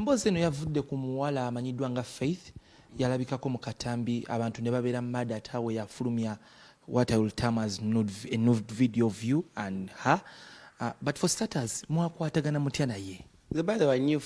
emboozi eno yavudde ku muwala amanyiddwa nga Faith yalabikako mu katambi abantu ne babeera mad at how yafulumya what I will term as a nude video of you and her. But for starters, mwakwatagana mutya naye? By the way, I knew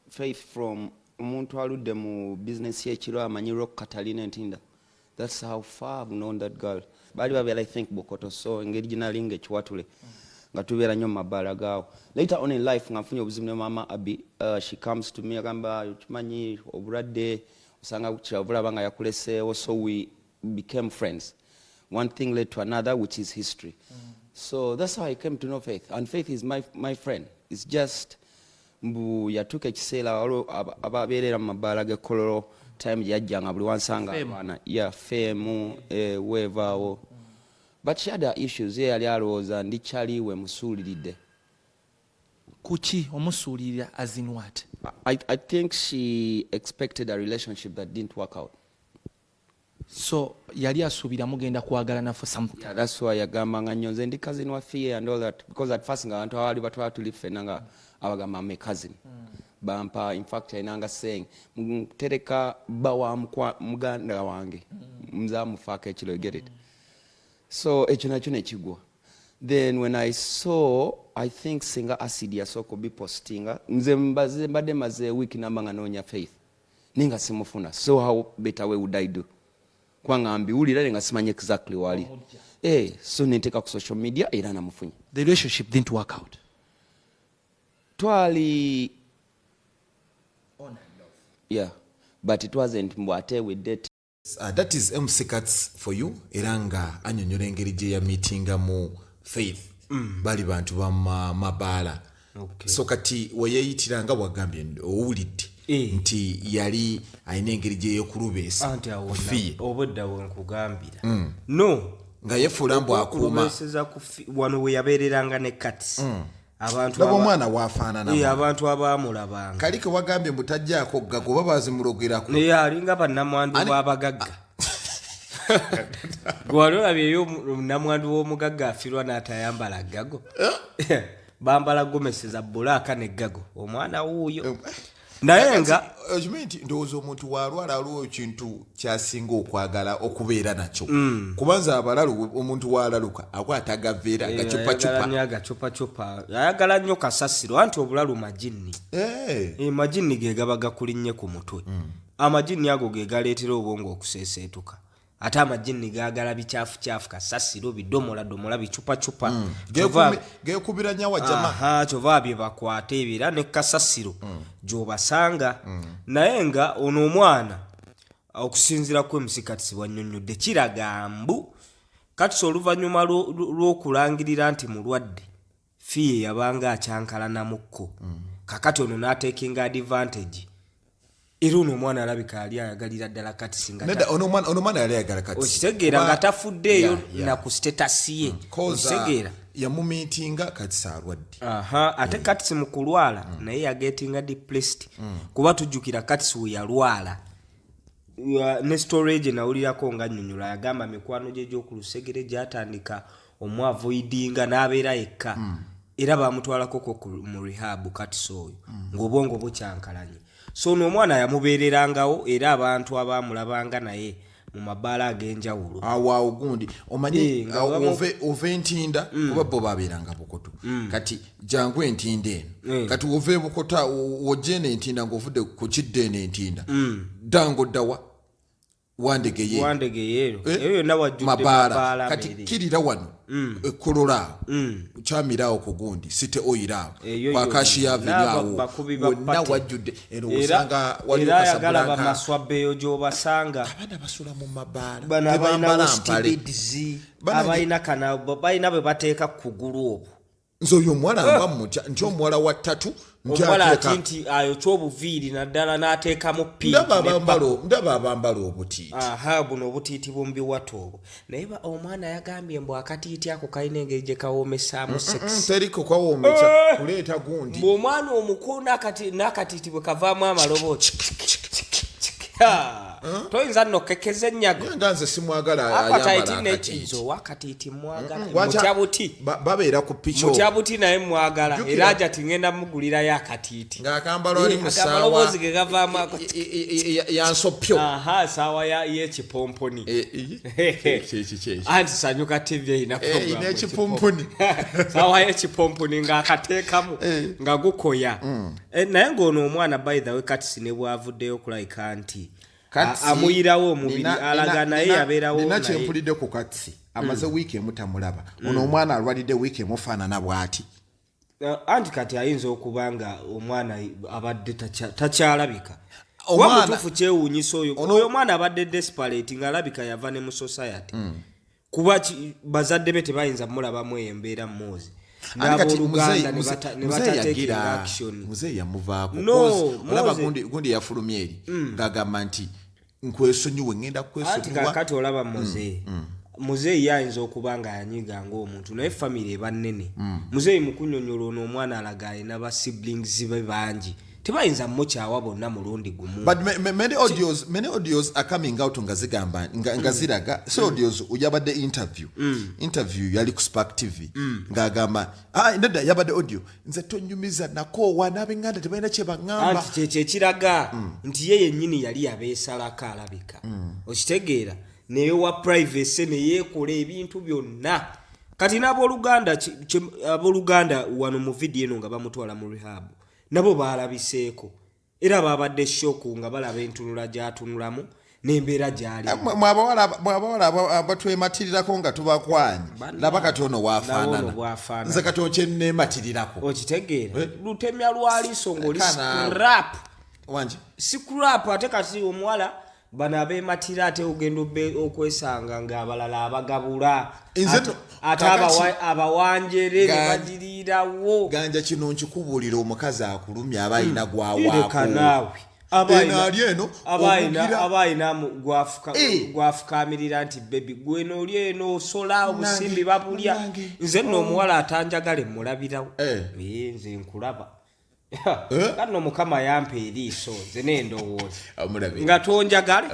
Faith from omuntu aludde mu business y'ekiro amanyi Rock Catalina Ntinda. That's how far I've known that girl. Bali babeera I think Bokoto, so engeri ginalinga ekiwatule nga tubeera nnyo mu mabbaala gaawo. Later on in life nga nfunye obuzibu ne mama Abi, she comes to me agamba kimanyi obulwadde osanga kiravulaba nga yakuleseewo, so we became friends. One thing led to another, which is history. So that's how I came to know Faith. And Faith is my friend. It's just mbu yatuuka ekiseera ababeerera mu mabbaala g'ekololo time yajjanga buli wansanga abaana feemu weevaawo. But she had her issues. Ye yali alowooza ndi kyaliwe musuuliridde. Kuki omusuulirira as in what? I think she expected a relationship that didn't work out. So yali asuubira mugenda kwagalana for something. Yeah, that's why yagamba nga nnyo nze ndi cousin wa Fille and all that, because at first nga abantu abaali batwala tuli ffenna nga abagamba me cousin. Bampa in fact ainanga saying tereka bawa muganda wange mzamufaako ekiro, get it. So ekyo nakyo ne kigwa. Then when I saw, I think singa acid yasooka bipostinga nze mbadde maze week namba nga noonya Faith ninga simufuna, so how better way would I do? Kwanga mbiwulira nga simanyi exactly wali. So nenteka ku social media era namufunye. The relationship didn't work out. Twali on and off. Yeah, but it wasn't mbwate with date. That is MC Cuts for you. Eranga anyonyola engeri gye ya meetinga mu Faith. Bali bantu ba mabala. Okay. So kati wayeyitiranga wagambye owulidde nti yali ayina engeri gye yokulubesa. Anti awo Fille. obudda nkugambira. No. Nga yefuula mbu akuuma. Wano we yabeereranga ne Cuts. Abantu laba omwana waafaanana. Abantu abaamulabanga. Kaliko wagambye mutajjaako gaggo baba bazimulogerako. Naye alinga bannamwandu b'abagagga. Gwali olabyeyo namwandu w'omugagga afirwa n'atayambala ggago. Bambala gomesi za bbulaaka ne ggago. Omwana wuuyo. Naye nga okimanyi ndowooza omuntu waalwala aliwo ekintu kyasinga okwagala okubeera nakyo. Kubanza abalalu omuntu waalaluka akwata agaveera agacupacupa. Ayagala nnyo kasasiro anti obulalu majinni. Majinni ge gaba gakulinnye ku mutwe. Amajinni ago ge galeetera obwongo okuseeseetuka. Ate amajinni gaagala bicaafu kasasiro bidomola bicupacupa. Geekubira nnyo wajjama. Kyova bye bakwata ebira ne kasasiro gy'obasanga. Naye nga ono omwana okusinziira ku MC Cuts bw'annyonnyodde kiraga mbu Cuts oluvannyuma lw'okulangirira nti mulwadde Fille yabanga akyankalanamukko. Kakati ono n'atekinga advantage. Era ono omwana alabika yali ayagalira ddala Cuts singa. Nedda ono omwana yali ayagala Cuts. Okitegeera nga tafuddeeyo na ku status ye. Okitegeera yamumiitinga Cuts alwadde. Ate Cuts mu kulwala naye yagetinga depressed. Kuba tujjukira Cuts we yalwala. Ne storage nawulirako nga nnyonnyola yagamba mikwano gye gy'oku lusegere gyatandika omwavoidinga n'abeera yekka. Era bamutwalako mu rehab Cuts oyo ng'obwongo bukyankalanye. So n'omwana yamubeererangawo era abantu abaamulabanga naye mu mabbaala ag'enjawulo. Awo gundi omanyi ove Ntinda kuba bo babeeranga Bukoto. Kati jangu Entinda eno. Kati ove Bukota wojje n'Entinda ng'ovudde ku kidde n'Entinda. Dango ddawa Wandegeyeero. Eyo yonna wajjudde mabbaala. Kati kirira wano ekolola kyamirawo ku gundi site oyirawo kwa Kashiya Avenue wonna wajjudde eno usanga wali okasabulanga era bamaswabbeyo gy'obasanga abana basula mu mabbaala bana stibidzi abayina bwe bateeka ku kugulu obwo nzo yo mwana ngamutya nti omwala wa ttatu omuwala nti ayo kyobuviiri naddala n'ateekamu piiki ndaba abambala obutiiti. Buno obutiiti bw'ombiwato obwo. Naye omwana yagambye mbu akatiiti ako kalina engeri gye kawoomesaamu sex. Teriko kawoomesa kuleeta gundi. Omwana omukulu n'akatiiti bwe kavaamu amalobooti. toyinza nokekeza ennyago nga nze simwagala apataiti nekizo wakatiiti mwagala mutyabuti babeera ku picho mutyabuti naye mwagala era aja tingenda mugulirayo akatiiti ng'akambalo ali mu ssaawa amaloboozi ge gavaamu yansopyo saawa y'ekipomponi kiki anti sanyuka tv erina n'ekipomponi saawa y'ekipomponi ng'akateekamu nga gukoya naye ng'ono omwana by the way katisi ne bwavuddeyo kulayika nti amuyirawo omubiri alaga naye yabeerawo nina kyempulidde ku katisi amaze wiiki emu tamulaba ono omwana alwalidde wiiki emufaanana bw'ati anti kati ayinza okuba nga omwana abadde takyalabika kuba mutuufu kyewuunyisa oyo omwana abadde desperate ng'alabika yava ne mu society kuba bazadde be tebayinza mulabamu eyo embeera mmoozi n'abooluganda ne batateekera action muzeeyi yamuvaako olaba gundi yafulumya eri ng'agamba nti nkwesonyiwe ngenda kwesonyiwa kati olaba muzeeyi yayinza okuba nga yanyiga ng'omuntu naye famire eba nnene muzeeyi mukunyonyola ono omwana alaga alina ba siblings be bangi tebayinza mmukyawa bonna mulundi gumu but many audios are coming out nga zigamba nga ziraga so audios yabadde interview yali ku Spark TV ng'agamba nedda yabadde audio nze tonyumiza nakoowa n'ab'enganda tebalina kye baŋŋamba anti kyekiraga nti ye yennyini yali yabeesalako alabika okitegeera neyowa privacy neyeekola ebintu byonna kati n'abooluganda wano mu vidiyo eno nga bamutwala mu rehab nabo baalabiseeko era babadde shoku nga balaba entunula gy'atunulamu n'embeera gy'ali mwabawala abatwematirirako nga tubakwanyi laba kati ono waafaanana nze kati okyenneematirirako okitegeera lutemya lwaliso ng'oli scrap wangi scrap ate kati omuwala bano abeematira ate ogenda okwesanga ng'abalala abagabula ate abawanjere ne bagiriirawo ganja kino nkikubuulira omukazi akulumya aba alina gwawaako aba alina gwafukamirira nti bebi gweno oli eno osola obusimbi babulya nze nno omuwala atanjagala emmulabirawo nze nkulaba kano mukama yampa eriiso nze n'endowooza nga tonjagale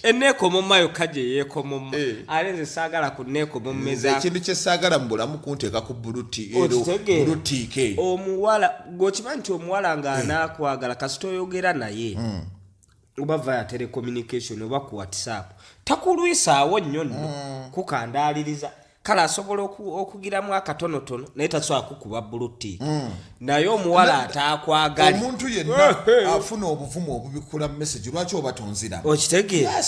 enneekomo yo kaje yeekomomo ale nze saagala ku nneekomo mmeza ekintu kye saagala mu bulamu kunteeka ku bulutiike omuwala gwokimanyi nti omuwala ng'anaakwagala kasita oyogera naye oba via telecommunication oba ku whatsapp takulwisaawo nnyo nno kukandaaliriza kale asobola okugiramu akatonotono naye tasobola kukuba bulutiiki naye omuwala ataakwagala omuntu yenna afuna obuvumu obubikula mu message lwaki oba tonziramu okitegeera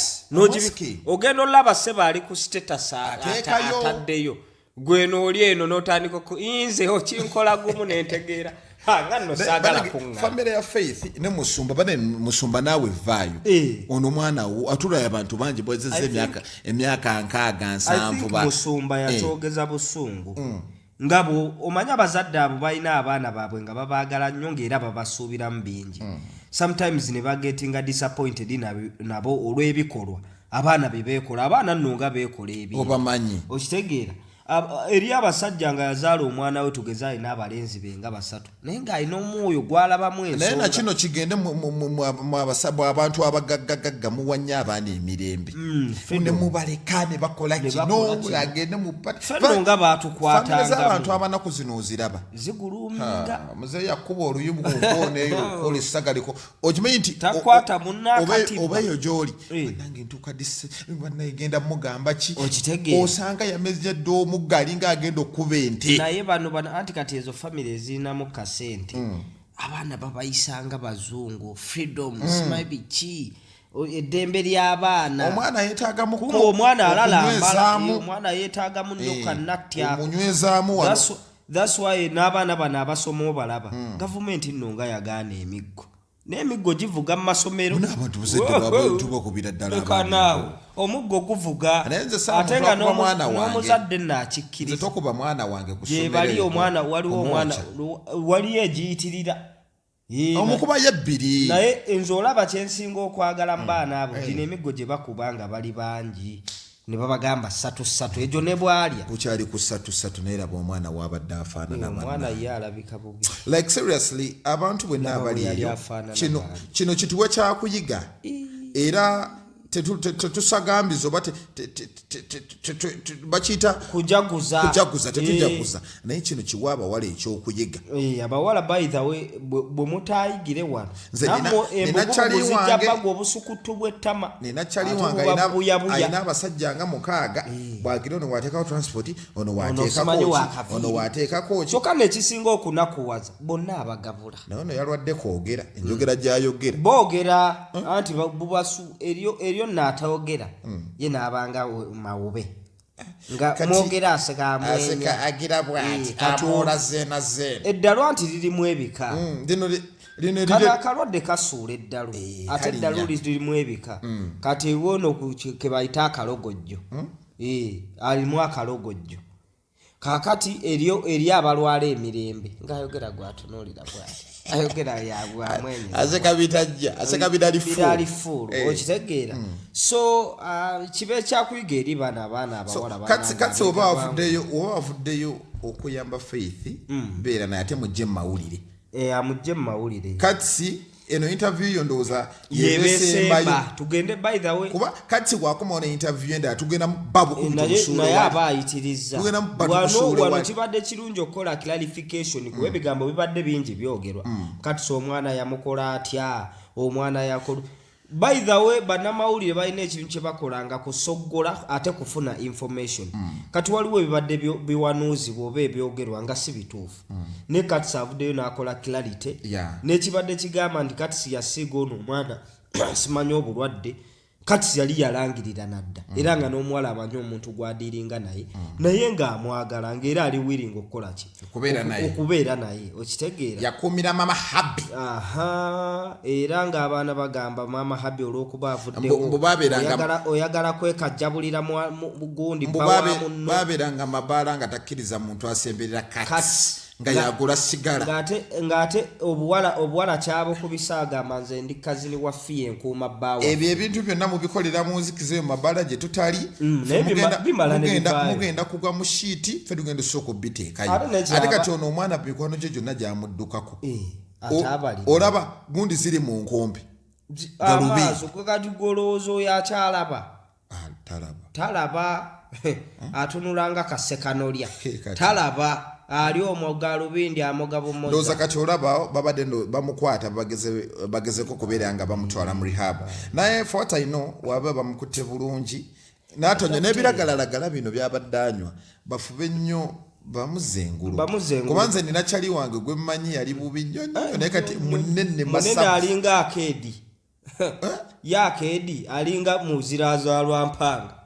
ogenda olaba sseba ali ku status ataddeyo gwe n'oli eno n'otandika nze okinkola gumu n'entegeera nga nno saagala kuŋŋa famire ya Faith ne musumba naawe vaayo ono omwana wo atulayo abantu bangi bwezezza emyaka 6-7 musumba yakyogeza busungu ngabo omanya abazadde abo balina abaana baabwe nga babaagala nnyo ng'era babasuubiramu bingi sometimes ne bagetinga disappointed nabo olw'ebikolwa abaana bye beekola abaana nno nga beekola ebi obamanyi okitegeera eri abasajja nga yazaala omwana we tugeza alina abalenzi be nga 3 naye ng'alina omwoyo gwalabamu ensonga naye nakino kigende mu abantu abagaggagagga muwanya abaana emirembe ne mubaleka ne bakola kino agende fenno nga baatukwatanga abantu abanaku zino oziraba ziguluminga muzeeyi yakuba oluyumu kunkooneeyo kola essagaliko okimanyi nti takwata munnakatiba oba eyo gy'oli nange ntuuka dise bannayegenda mugamba ki osanga yamezedde mugali ng'agenda okuba ente naye bano anti kati ezo famire ezirinamu kasente abaana babayisanga bazungu freedoms maybe ki eddembe ly'abaana omwana yeetaagamu kuba omwana alalambala omwana yeetaagamu nnyo kannattya omunywezaamu wano that's why n'abaana bano abasoma obalaba gavumenti nno nga yagaana emiggo n'emiggo givuga mu masomero n'abantu buzedde tubakubira ddala abaana omuggo guvuga ate nga n'omuzadde naakikkiriza nze tokuba mwana wange ku ssomero bali omwana waliwo omwana waliyo egiyitirira omukuba yebbiri naye nze olaba kyensinga okwagala mu baana abo gino emiggo gye bakuba nga bali bangi ne babagamba 3 egyo ne bwalya bukyali ku 3 naye laba omwana wabadde afaanana omwana ye alabika bubi like seriously abantu bwenna abaliyo kino kituwe kyakuyiga era tetusagambiza oba bakiyita kujaguza tetujaguza naye kino kiwa abawala ekyokuyiga abawala by the way bwe mutayigire wano namwe embuguzi bagwa obusukutu bw'ettama nina kyali wange alina abasajja nga 6 bwagira ono wateekawo transport ono wateekako kyokka nekisinga okunakuwaza bonna abagabula naye ono yalwadde kwogera enjogera gyayogera boogera anti bubasu eryo naatayogera ye naabanga mawube nga mwogera aseka agira bwati amoola zeena eddalu anti lirimu ebika kana akalwadde kasuula eddalu ate eddalu lirimu ebika kati wono ke bayita akalogojjo alimu akalogojjo kakati eri abalwala emirembe ng'ayogera gwatunuulira bwati ayogera yabwamwenye asekabita lifuulu okitegeera so kibe kyakuyiga eri bana abaana abawala katsi oba wavuddeyo okuyamba Faith beera naye ate mujje mu mawulire amujje mu mawulire katsi eno interview yo ndowooza yebesemba tugende by the way kuba kati bwakoma ono interview enda tugenda babu naye aba ayitiriza wano kibadde kirungi okukola clarification kuba ebigambo bibadde bingi byogerwa kati so omwana yamukola atya omwana yakola by the way bannamawulire balina ekintu kye bakolanga kusoggola ate kufuna information kati waliwo ebibadde biwanuuzibwa oba ebyogerwa nga si bituufu ne kati savuddeyo n'akola clarity n'ekibadde kigamba nti kati siyasiiga ono omwana simanyi obulwadde kati yali yalangirira nadda era nga n'omuwala amanyi omuntu gwadiiringa naye ng'amwagala ng'era ali willing okukola ki okubeera naye okitegeera yakuumira mama habi era ng'abaana bagamba mama habi olw'okuba avuddewo oyagala kwekajjabulira mugundi babeeranga mabaala nga takkiriza muntu asemberera kati nga yagula sigala ng'ate obuwala kyabo kubisagamba nze ndi kazini wa Fille nkuuma bbaawa ebyo ebintu byonna mubikolera mu nzikiza eyo mabaala gye tutali mugenda kugwa mu shiiti ffe tugenda osooka obiteekayo ate kati ono omwana mikwano gye gyonna gyamuddukako olaba gundi ziri mu nkombe amaaso kati goloozo yakyalaba talaba atunulanga kasekanolya talaba ali omugalubindi amugabo mmoja ndoza kati olaba babadde bamukwata bagezeko kubeera nga bamutwala mu rehab naye fota ino waba bamukutte bulungi n'atonyo n'ebiragalalagala bino byabadde anywa bafube nnyo bamuzengulu kuba nze nina kyali wange gwe mmanyi yali bubi nnyo naye kati munene alinga akeedi yakeedi alinga muzirazalwa mpanga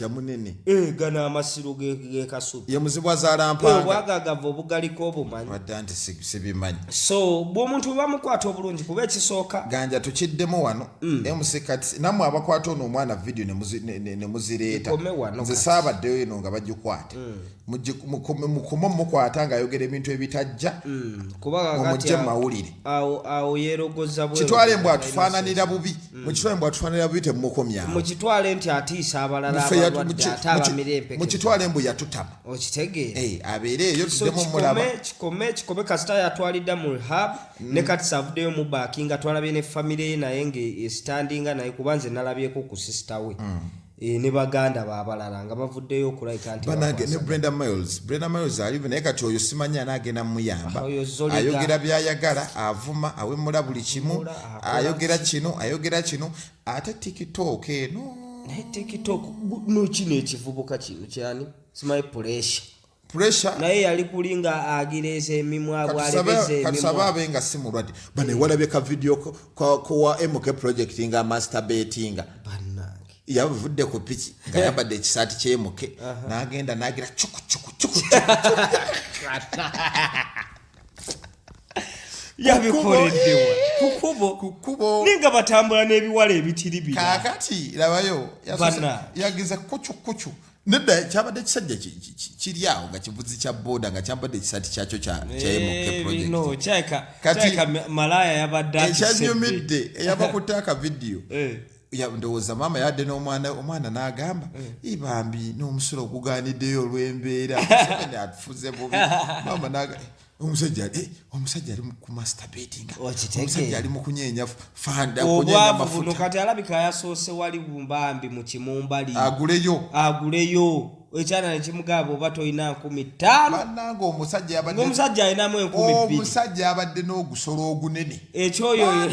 munene gana amasiro gekasubi ye muzibwa zalampanga bwagagava obugaliko obumanyi wadde nti sibimanyi so bw'omuntu bamukwata obulungi kuba ekisooka ganja tukiddemu wano emusikati namwe abakwata ono omwana video ne muzireeta nze saabaddeyo eno nga bagikwate mukome mukwata ng'ayogera ebintu ebitajja mumujje mu mawulire awo yeerogoza kitwale mbw atufaananira bubi mukitwale mbw atufaananira bubi temumukomyawo mukitwale nti atiisa abalala abalwadde ate abamirempe mukitwale mbw yatutama okitegeera abeere eyo tuddemu mulaba kikome kasita yatwalidda mu rehab ne kati savuddeyo mu baaki nga twalabye ne famire ye naye ng'esitandinga naye kuba nze nalabyeko ku sisita we ne baganda babalala nga bavuddeyo okulayika nti banange ne Brenda Miles alive naye kati oyo simanyi anaagenda muyamba ayogera byayagala avuma awemula buli kimu ayogera kino ate TikTok eno TikTok nokino ekivubuka kino kyani simanyi pressure naye yali kulinga agireza emimwa bwalebeze emimwa kasaba abenga simulwadde bane walabye ka video ko MK project nga masturbatinga yavudde ku piki nga yambadde ekisaati kyemuke n'agenda n'agira chuku yabikoleddewa kukubo ninga batambula n'ebiwala ebitiri kakati labayo yagiza kucu nedda kyabadde ekisajja kiri awo nga kivuzi kya boda nga kyambadde ekisaati kyakyo kya MK project kyaka malaya yabadde ekyanyumidde eyabakutte aka video ndowooza maama yadde n'omwana n'agamba ibambi n'omusolo ogugaaniddeyo olw'embeera atufuze bubi maama omusajja ali ku masturbating Okitegeera. omusajja ali mu kunyeenya fanda obwavu buno kati alabika yasoose wali bumbambi mu kimumbali aguleyo ekyana nekimugamba oba tolina 15 bannanga omusajja alinamu 12 omusajja abadde n'ogusolo ogunene ekyoyo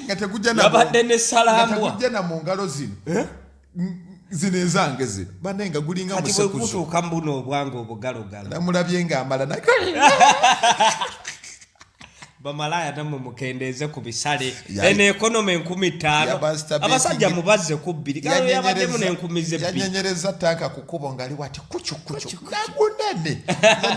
nga tegujja abadde ne salambwa na mu ngalo zino zino ezange zino banne nga gulinga kati bwekutuuka mbuno obwange obugalogalo namulabye ng'amala bamalaya namwe mukendeeze ku bisale eno ekonome 15 abasajja mubazze ku 2 kale yabaddemu ne1000 yanyenyereza tanka ku kubo ngali wati kucukucu nagunene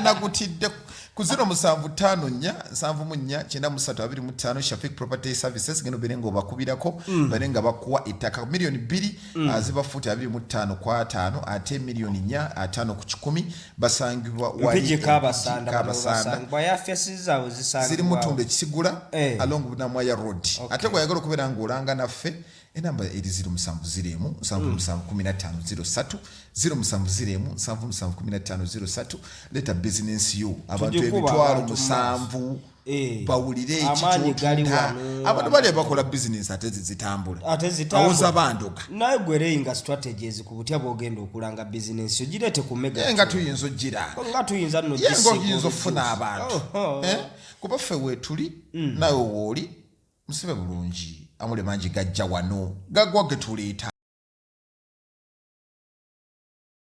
nagutidde ku 0754 Shafik Property Services geno berengo bakubirako barenga bakuwa itaka milioni 2 zibafuta 25 kwa 5 ate milioni 5 ku 10 basangibwa wali kabasanda ya fesi zawo zisangibwa ziri mutunde kisigula along Bunamwaya Road ate kwa yagalo kubera ngolanga naffe enamba eri 07071503 leta business you abantu ebitwalo 7 bawulire ekitunda abantu bali bakola business ate zitambula awoza bandoga naye gwereyinga strategies ku butya bwogenda okulanga business yo girete ku mega nga tuyinza gira nga tuyinza no gisi ofuna abantu kuba ffe wetuli nawe wooli musibe bulungi amule mangi gajja wano gagwa getuleeta